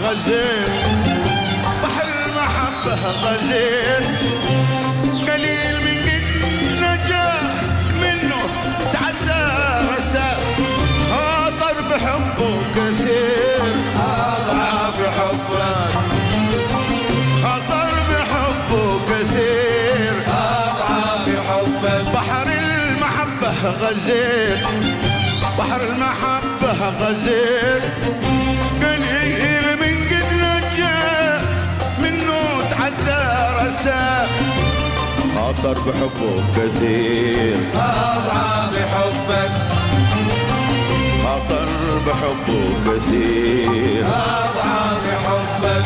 غزير، بحر المحبة غزير، قليل من قد نجا منه تعدى رسى، خاطر بحبه كثير أضعاف حبك، خاطر بحبه كثير أضعاف حبك. بحر المحبة غزير، بحر المحبة غزير، قليل من قد نجا منه تعدى رسى، خاطر بحبه كثير أضعاف حبك، خاطر بحبه كثير أضعاف حبك.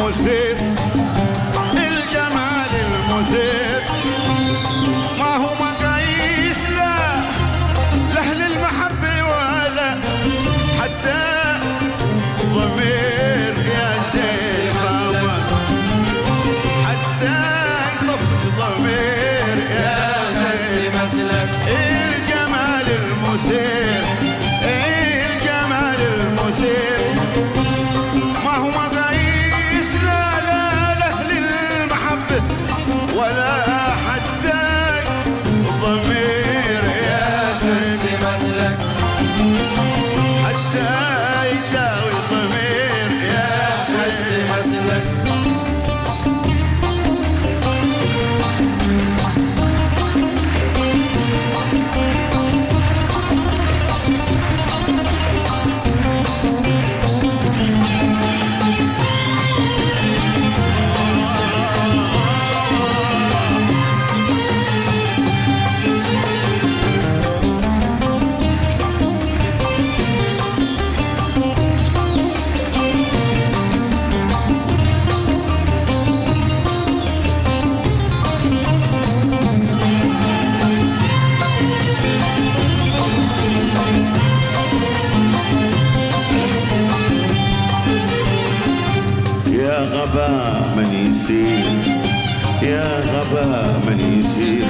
المثير، الجمال المثير، ما هو مقاييس لا لأهل المحبة ولا حتى ضمير يا زين فاما، حتى يطفي ضمير يا زين مسلك. الجمال المثير، الجمال المثير، ما هو مقاييس لا لأهل المحبة ولا حتى ضمير يا زين مسلك، حتى يداوي ضمير يا زين مسلك. يا غبا من يسير، يا غبا من يسير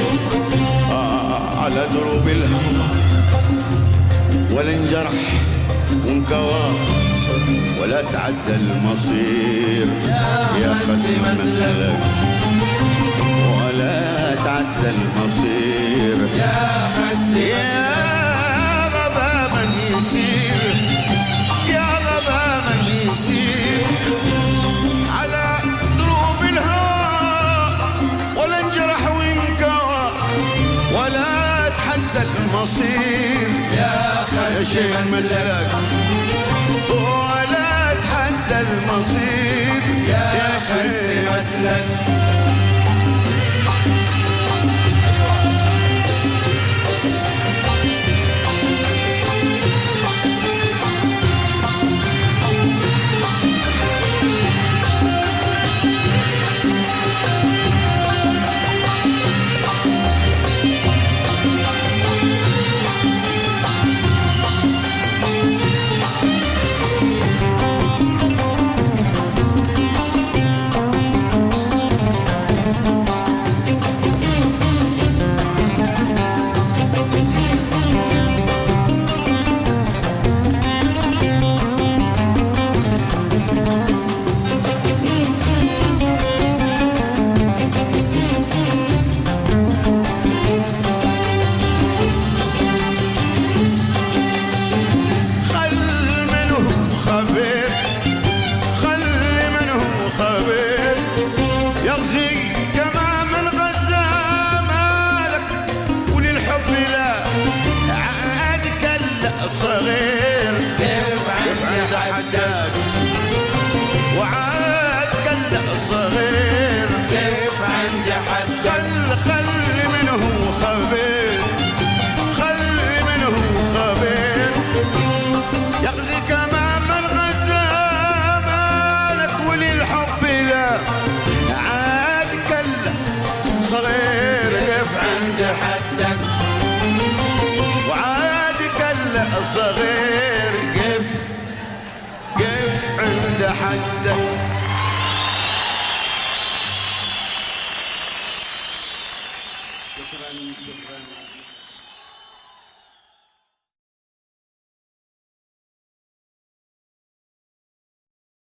على دروب الهوى، ولا انجرح وانكوى ولا تعدى المصير يا خسي مسلك، ولا تعدى المصير يا خسي. يا غبا من يسير، يا غبا من يسير على دروب الهوى، ولا انجرح وانكوى ولا تحدى المصير يا خسي مسلك، ولا تحدى المصير يا خسي مسلك. حدك وعادك الصغير قف عند حدك. شكرا.